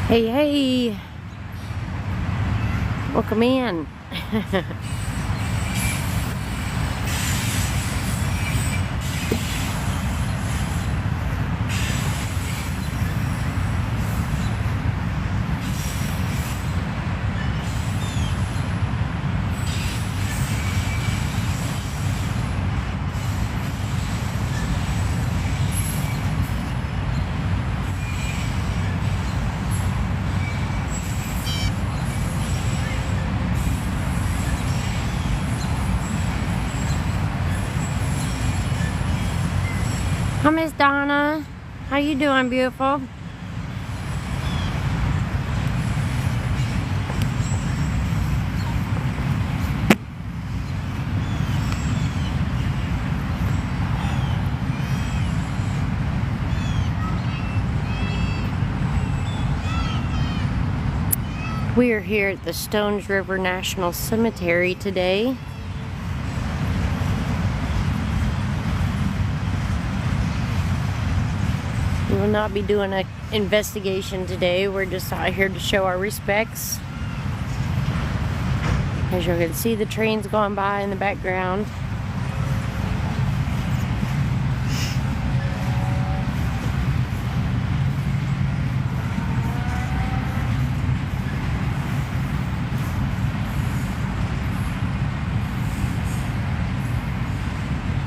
Hey, hey, welcome in. Hi, Miss Donna. How you doing, beautiful? We are here at the Stones River National Cemetery today. We will not be doing an investigation today. We're just out here to show our respects. As you can see, the trains going by in the background.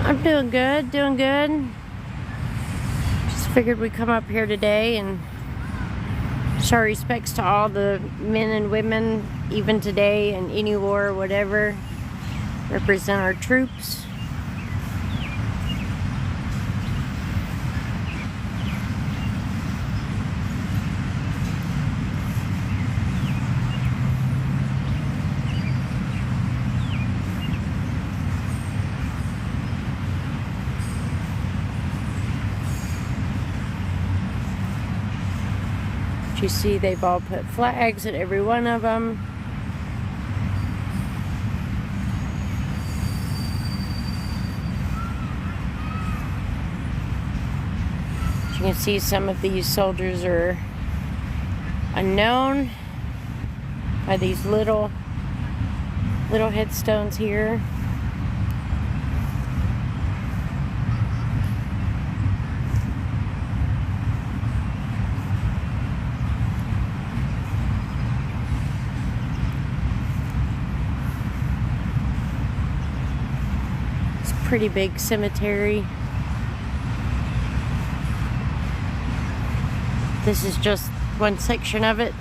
I'm doing good, doing good. Just figured we'd come up here today and show our respects to all the men and women, even today in any war or whatever, represent our troops. You see they've all put flags at every one of them. As you can see, some of these soldiers are unknown by these little headstones here. Pretty big cemetery. This is just one section of it.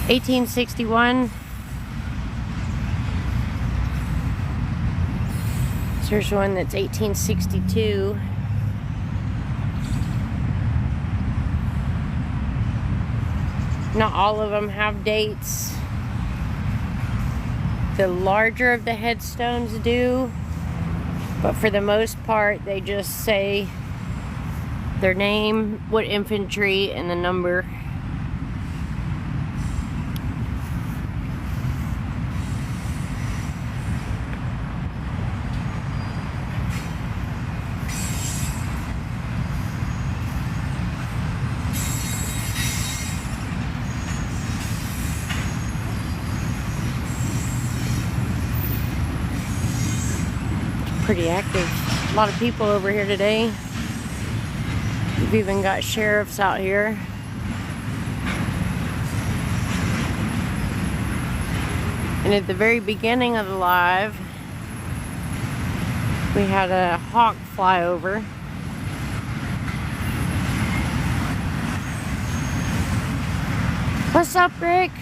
(1861). So there's one that's 1862. Not all of them have dates. The larger of the headstones do, but for the most part, they just say their name, what infantry, and the number. Pretty active. A lot of people over here today. We've even got sheriffs out here. And at the very beginning of the live, we had a hawk fly over. What's up, Rick?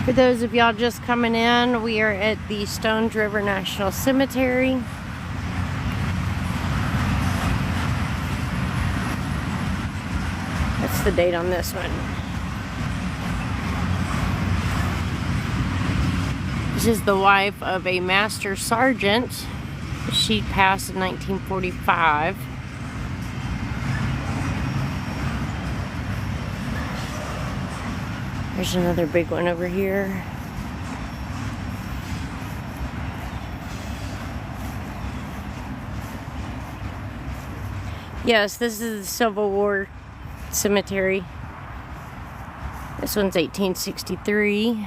For those of y'all just coming in, we are at the Stones River National Cemetery. That's the date on this one. This is the wife of a master sergeant. She passed in 1945. There's another big one over here. Yes, this is the Civil War cemetery. This one's 1863.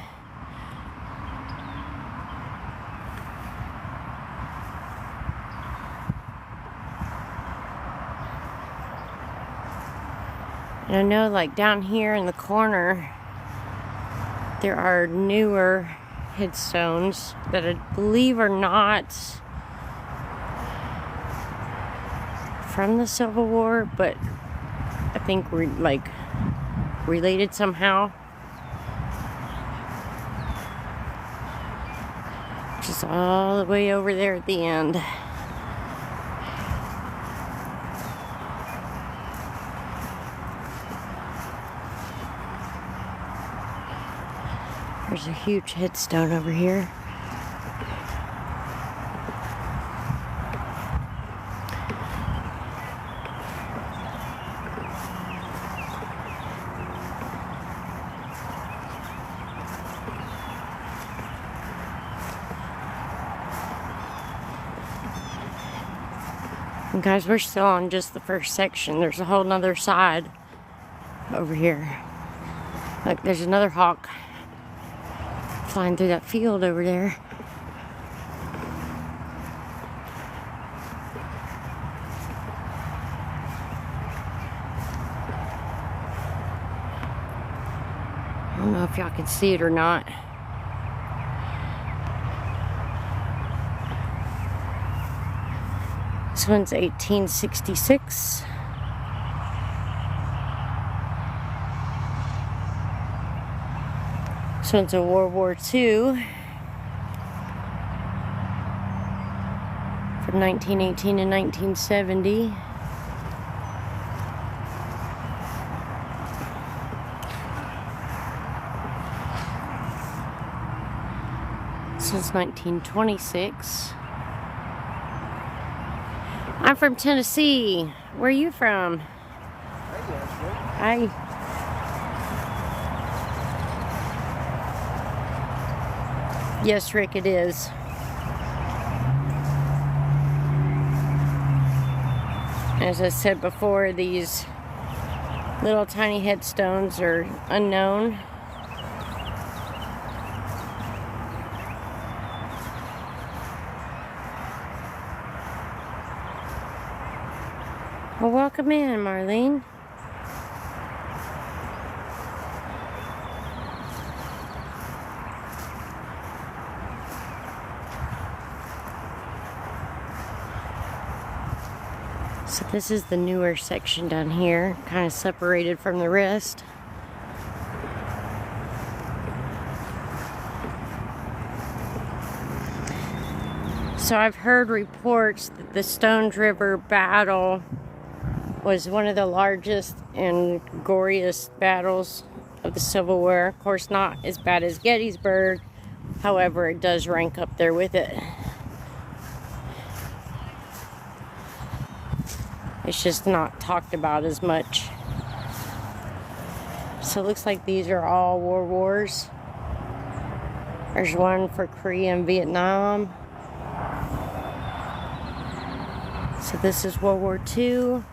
And I know, like, down here in the corner, there are newer headstones that I believe are not from the Civil War, but I think we're, like, related somehow. Just all the way over there at the end. There's a huge headstone over here. And guys, we're still on just the first section. There's a whole nother side over here. Look, there's another hawk flying through that field over there. I don't know if y'all can see it or not. This one's 1866. This one's a World War II from 1918 to 1970. This is 1926. I'm from Tennessee. Where are you from? Hi. Yes, Rick, it is. As I said before, these little tiny headstones are unknown. Well, welcome in, Marlene. So this is the newer section down here, kind of separated from the rest. So I've heard reports that the Stones River battle was one of the largest and goriest battles of the Civil War. Of course, not as bad as Gettysburg. However, it does rank up there with it. It's just not talked about as much. So it looks like these are all war wars. There's one for Korea and Vietnam. So this is World War II.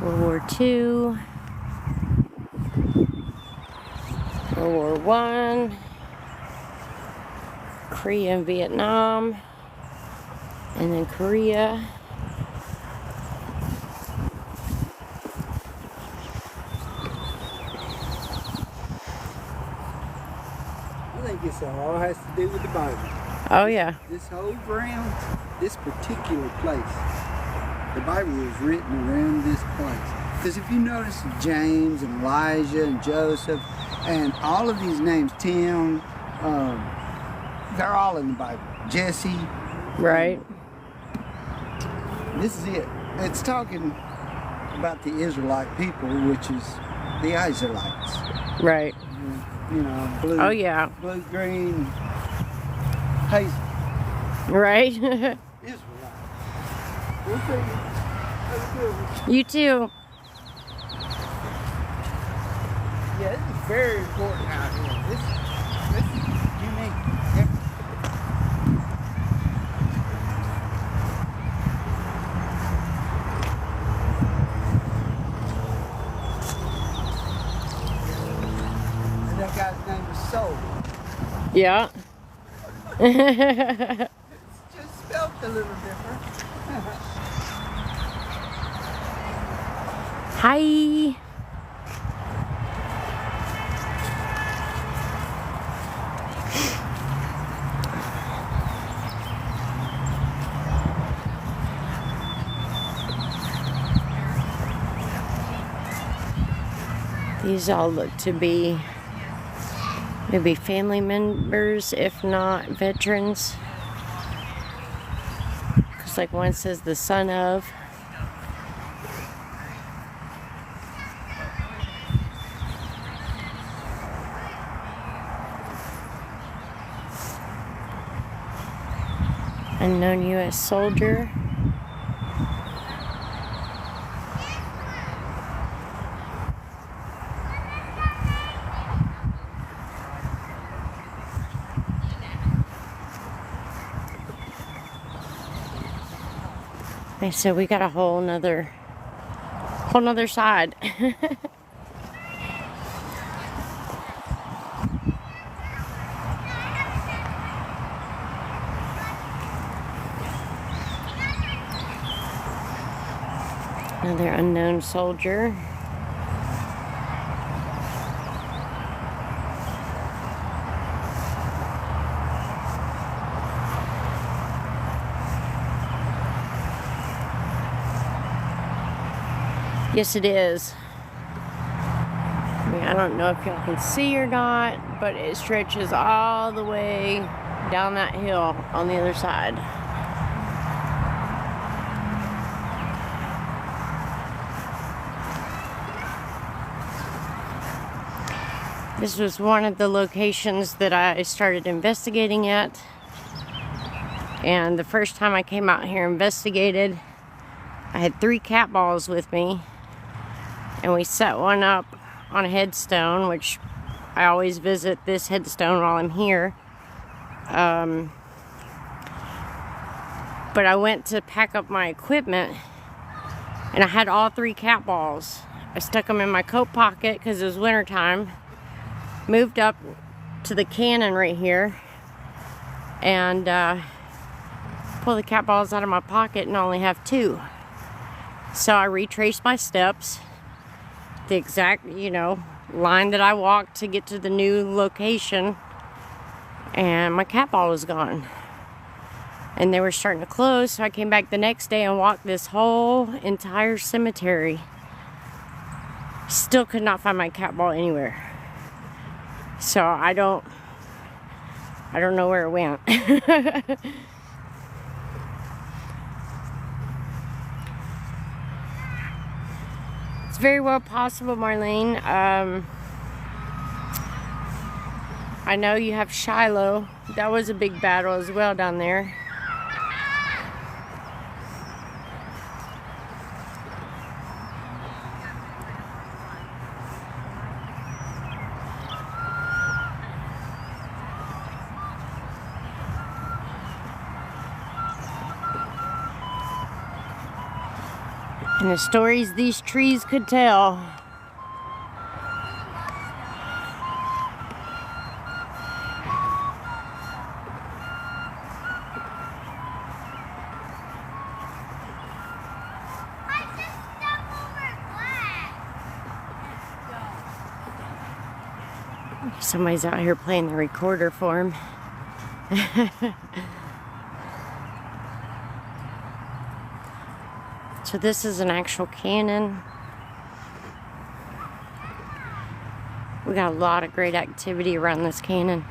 World War II. World War I. Korea and Vietnam. And then Korea. I think this all has to do with the Bible. Oh, yeah. This whole ground, this particular place, the Bible was written around this place. Because if you notice James and Elijah and Joseph and all of these names, Tim, they're all in the Bible. Jesse. Right. This is it. It's talking about the Israelite people, which is the Israelites. Right. You know, blue. Oh, yeah. Blue, green, hazel. Right. Israelite. We'll see you. Have a good one. You too. Yeah, this is very important out here. This is unique. Yep. And that guy's name is Soul. Yeah. It's just spelled a little different. Hi. These all look to be maybe family members, if not veterans. Looks like one says the son of. Unknown U.S. soldier. So we got a whole nother side. Another unknown soldier. Yes, it is. I mean, I don't know if y'all can see or not, but it stretches all the way down that hill on the other side. This was one of the locations that I started investigating at. And the first time I came out here and investigated, I had 3 cat balls with me. And we set one up on a headstone, which I always visit this headstone while I'm here. But I went to pack up my equipment, and I had all 3 cat balls. I stuck them in my coat pocket because it was winter time. Moved up to the cannon right here, and pulled the cat balls out of my pocket and only have 2. So I retraced my steps. The exact, line that I walked to get to the new location, and my cat ball was gone. And they were starting to close, so I came back the next day and walked this whole entire cemetery. Still could not find my cat ball anywhere. So I don't know where it went. It's very well possible, Marlene. I know you have Shiloh. That was a big battle as well down there. And the stories these trees could tell. Somebody's out here playing the recorder for him. So this is an actual cannon. We got a lot of great activity around this cannon.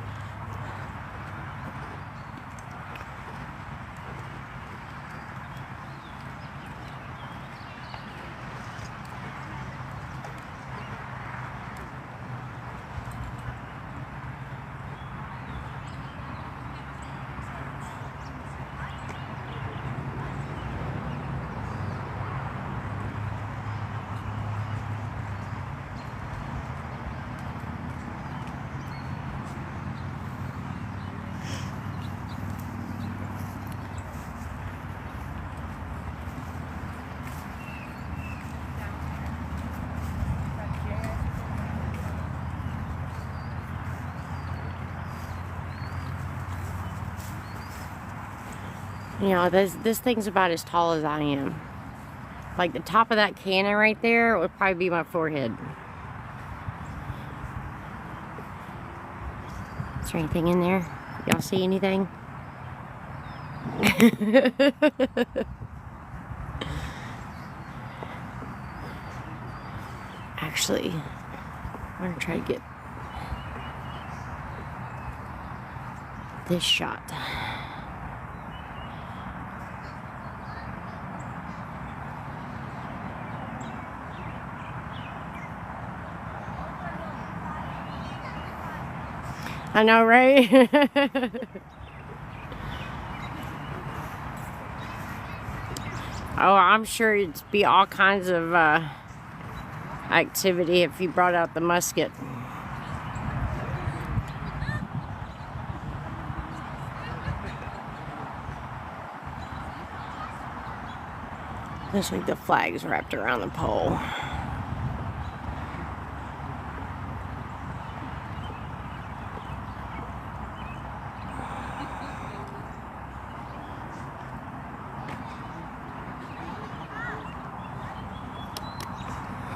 You know, this thing's about as tall as I am. Like the top of that cannon right there would probably be my forehead. Is there anything in there? Y'all see anything? Actually, I'm gonna try to get this shot. I know, right? Oh, I'm sure it'd be all kinds of activity if you brought out the musket. Looks like the flag's wrapped around the pole.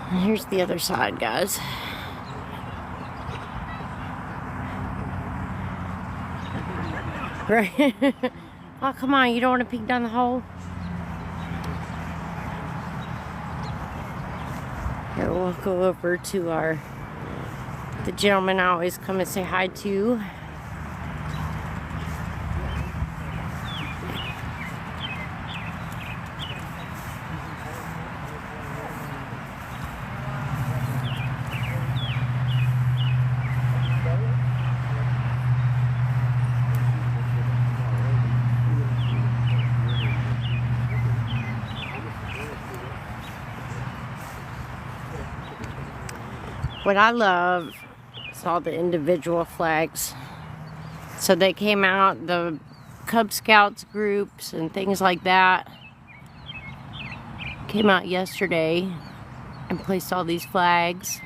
And here's the other side, guys. Right? Oh, come on, you don't want to peek down the hole? Here, we'll go over to the gentleman I always come and say hi to. What I love is all the individual flags. So they came out, the Cub Scouts groups and things like that came out yesterday and placed all these flags.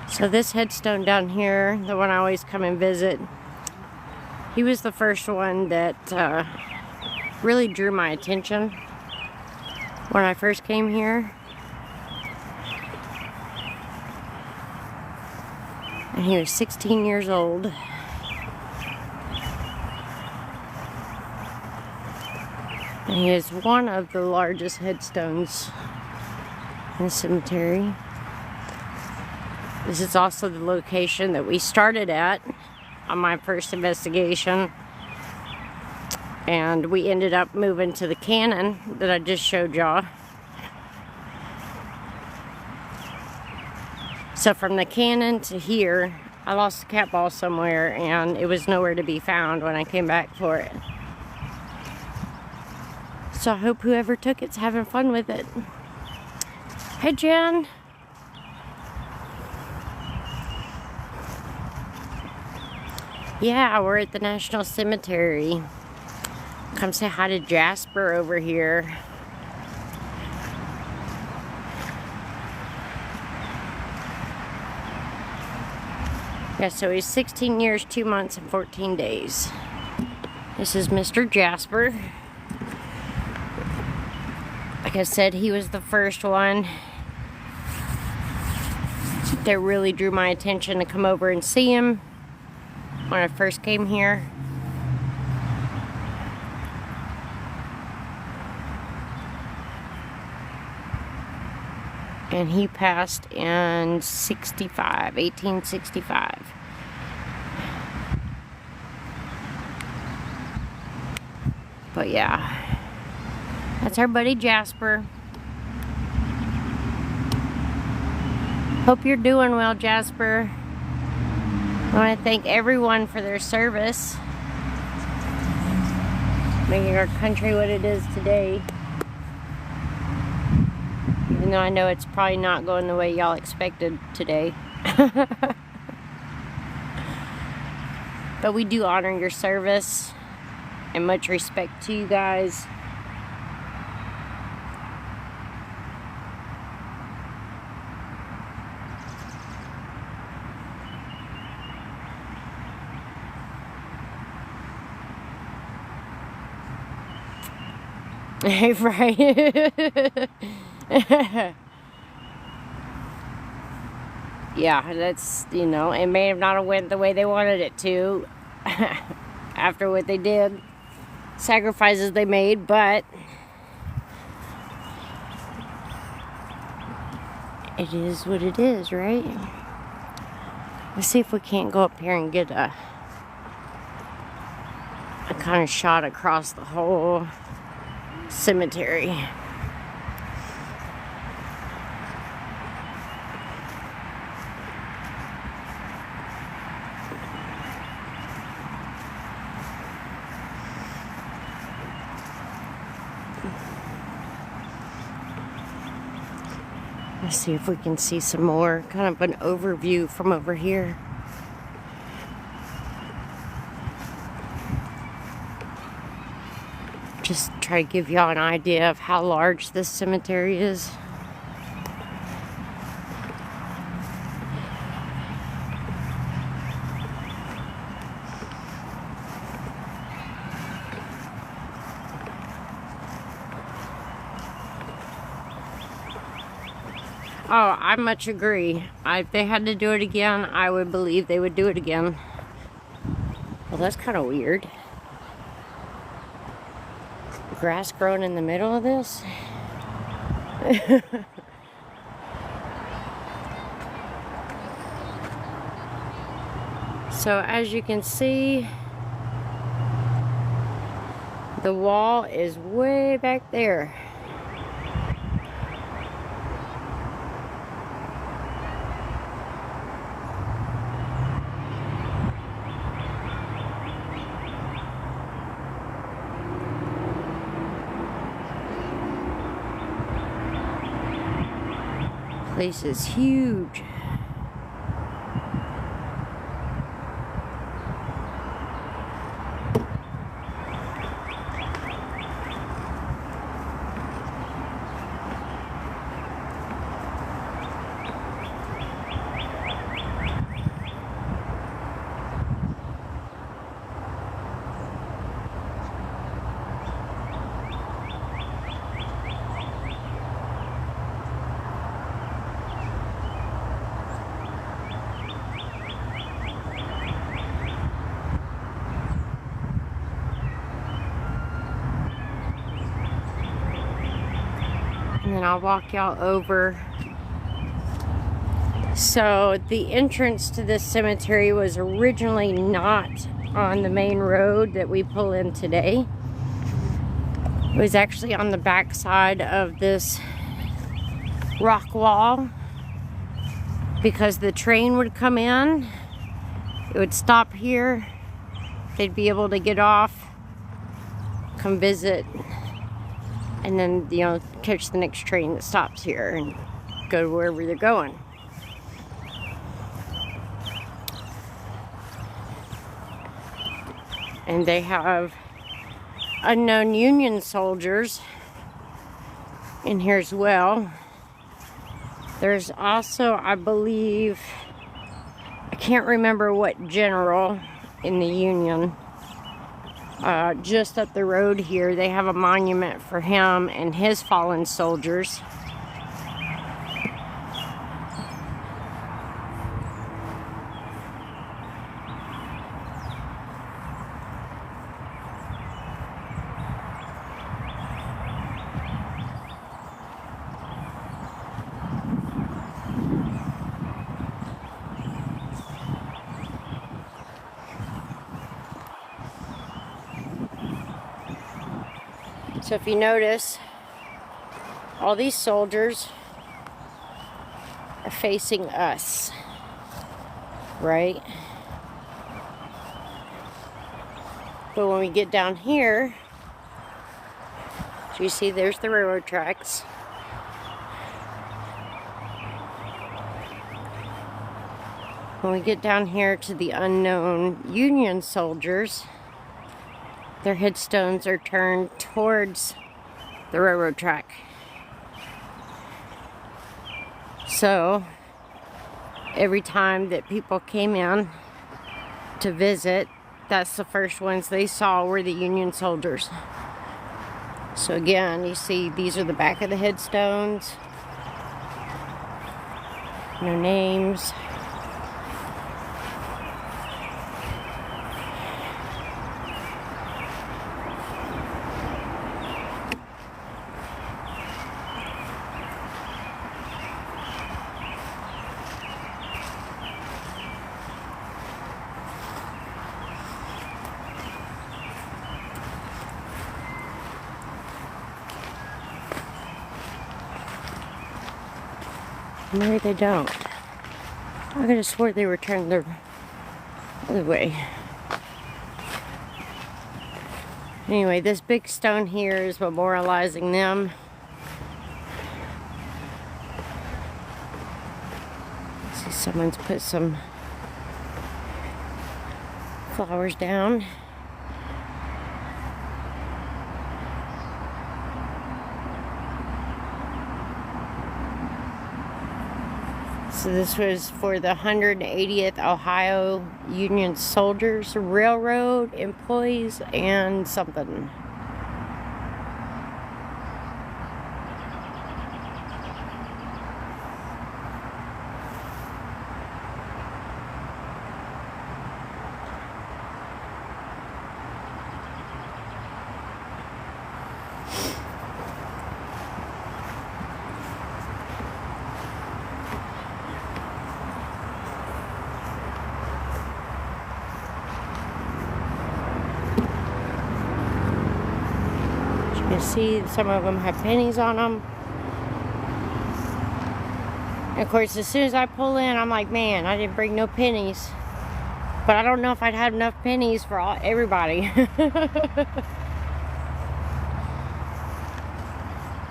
So this headstone down here, the one I always come and visit, he was the first one that really drew my attention when I first came here. And he was 16 years old. And he is one of the largest headstones in the cemetery. This is also the location that we started at on my first investigation. And we ended up moving to the cannon that I just showed y'all. So from the cannon to here, I lost the cat ball somewhere and it was nowhere to be found when I came back for it. So I hope whoever took it's having fun with it. Hey, Jen. Yeah, we're at the National Cemetery. Come say hi to Jasper over here. Yeah, so he's 16 years, 2 months, and 14 days. This is Mr. Jasper. Like I said, he was the first one that really drew my attention to come over and see him when I first came here. And he passed in 1865. But yeah, that's our buddy Jasper. Hope you're doing well, Jasper. I want to thank everyone for their service, making our country what it is today. Even though I know it's probably not going the way y'all expected today. But we do honor your service and much respect to you guys. Right. Yeah, that's, you know, it may have not went the way they wanted it to after what they did, sacrifices they made, but it is what it is, right? Let's see if we can't go up here and get a kind of shot across the whole cemetery. Let's see if we can see some more, kind of an overview from over here. Just try to give y'all an idea of how large this cemetery is. Oh, I much agree. If they had to do it again, I would believe they would do it again. Well, that's kind of weird. Grass growing in the middle of this? So as you can see, the wall is way back there. Place is huge. And then I'll walk y'all over. So the entrance to this cemetery was originally not on the main road that we pull in today. It was actually on the back side of this rock wall, because the train would come in, it would stop here, they'd be able to get off, come visit, and then, you know, catch the next train that stops here and go to wherever they're going. And they have unknown Union soldiers in here as well. There's also, I believe, I can't remember what general in the Union. Just up the road here, they have a monument for him and his fallen soldiers. So if you notice, all these soldiers are facing us, right? But when we get down here, so you see there's the railroad tracks. When we get down here to the unknown Union soldiers, their headstones are turned towards the railroad track. So every time that people came in to visit, that's the first ones they saw were the Union soldiers. So again, you see these are the back of the headstones. No names. Maybe they don't. I could have swore they were turned the other way. Anyway, this big stone here is memorializing them. See, someone's put some flowers down. So this was for the 180th Ohio Union Soldiers, Railroad employees, and something. You see some of them have pennies on them. And of course, as soon as I pull in, I'm like, man, I didn't bring no pennies. But I don't know if I'd have enough pennies for everybody.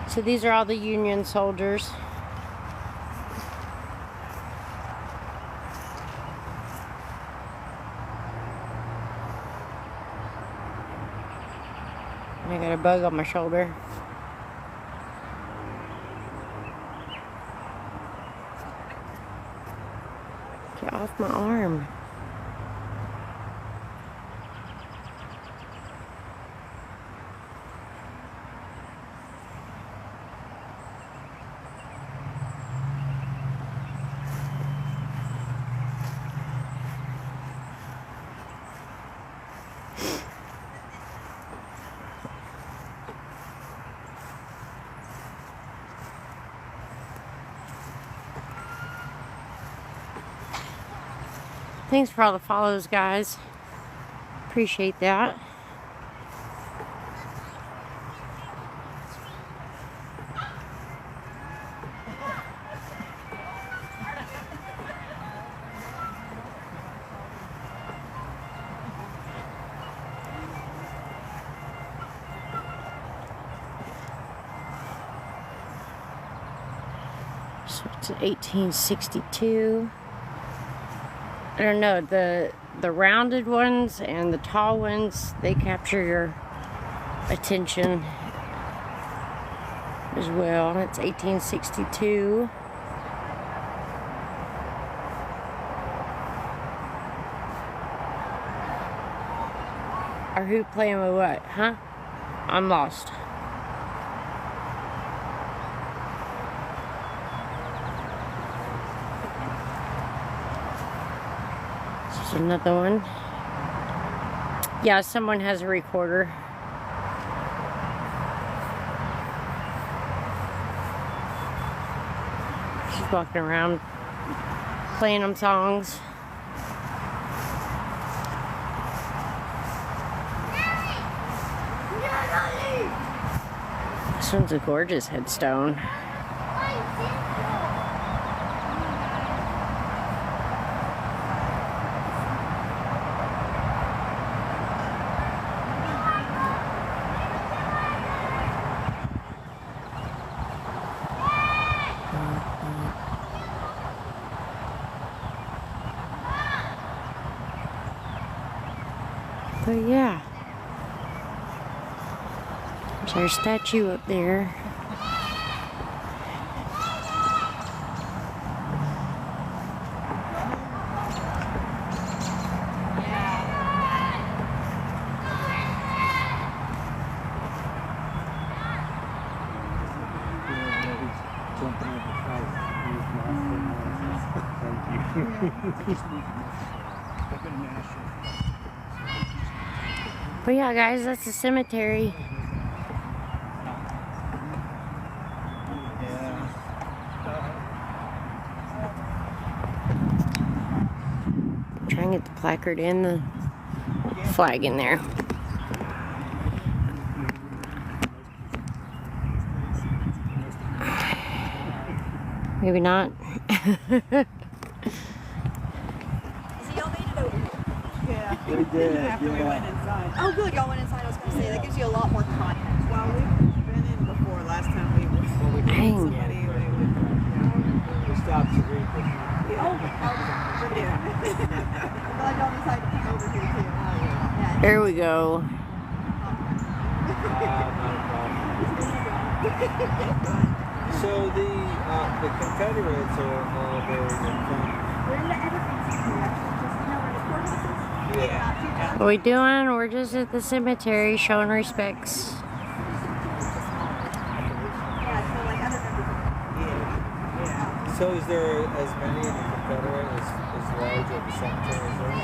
So these are all the Union soldiers. I got a bug on my shoulder. Get off my arm. Thanks for all the follows, guys. Appreciate that. So it's 1862. I don't know, the rounded ones and the tall ones, they capture your attention as well. It's 1862. Or who playing with what, huh? I'm lost. Another one. Yeah, someone has a recorder. She's walking around playing them songs. This one's a gorgeous headstone. But yeah, there's our statue up there. But yeah, guys, that's the cemetery. Try and get the placard and the flag in there. Maybe not. We did. After we went inside. Oh, good. Y'all went inside. I was going to say that gives you a lot more context. Well, we've been in before. Last time we were. Well, we Dang. somebody. We stopped to read. Oh, yeah. I'm glad y'all decided to come over here too. Yeah. There we go. So the Confederates are all buried in front. We're in the Evergreen Cemetery, actually. Just, you know where the courthouse is? Yeah. What are we doing? We're just at the cemetery showing respects. Yeah, so like other members of Yeah. So is there as many in the Confederate as large of the cemetery as there?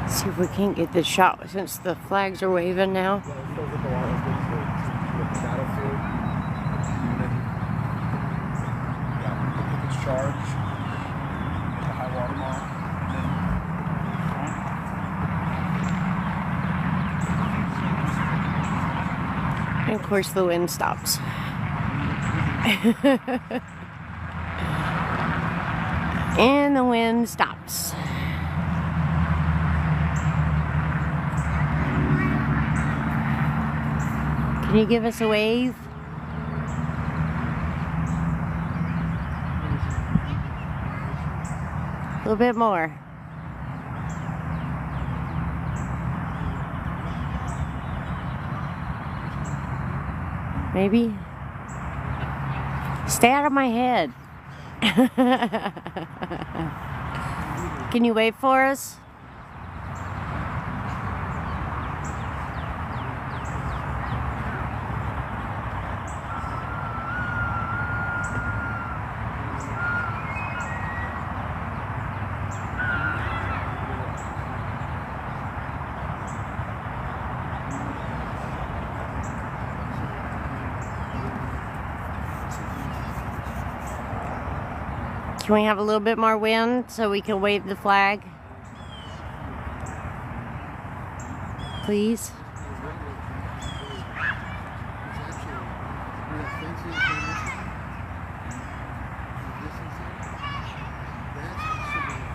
See if we can't get this shot since the flags are waving now. And of course the wind stops. And the wind stops. Can you give us a wave? A little bit more. Maybe? Stay out of my head. Can you wait for us? Can we have a little bit more wind so we can wave the flag? Please?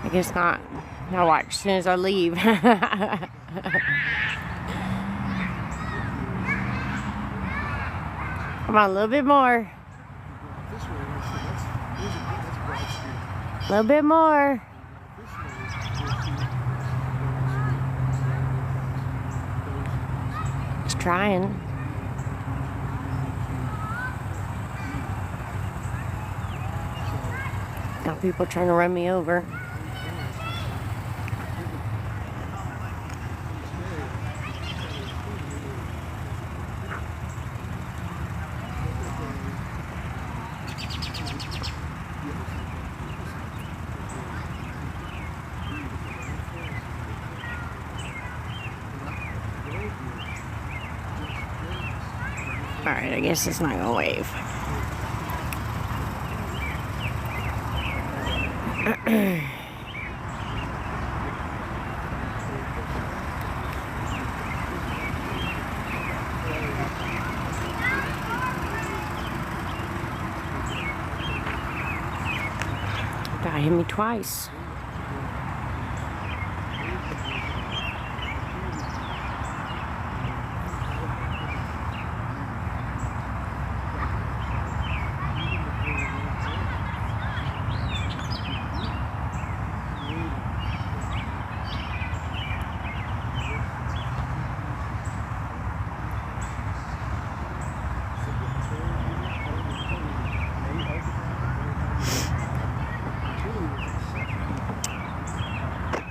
I guess not. Now watch, as soon as I leave. Come on, a little bit more. A little bit more. Just trying. Got people trying to run me over. Alright, I guess it's not gonna wave. Guy hit me twice.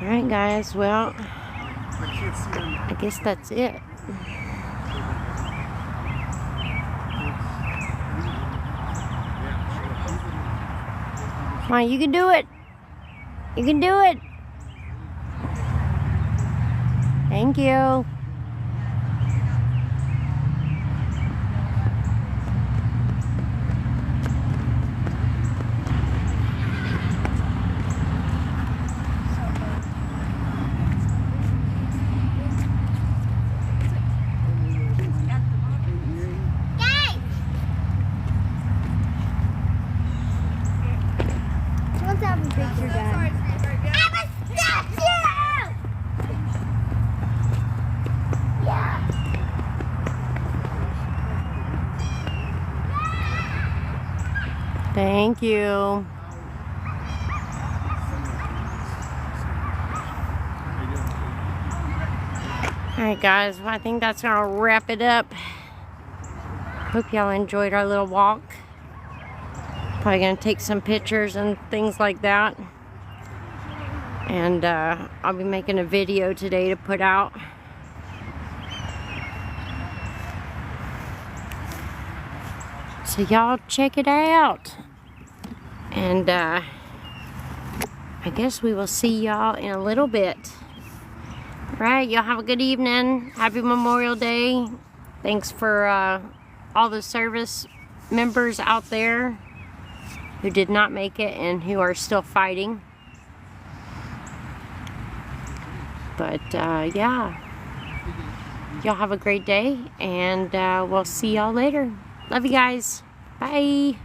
Alright guys, well, I guess that's it. Come on, you can do it. You can do it. Thank you. Thank you. Alright guys, well, I think that's gonna wrap it up. Hope y'all enjoyed our little walk. Probably gonna take some pictures and things like that. And I'll be making a video today to put out. So y'all check it out. And I guess we will see y'all in a little bit. Right, y'all have a good evening. Happy Memorial Day. Thanks for all the service members out there who did not make it and who are still fighting. But yeah, y'all have a great day, and we'll see y'all later. Love you guys. Bye.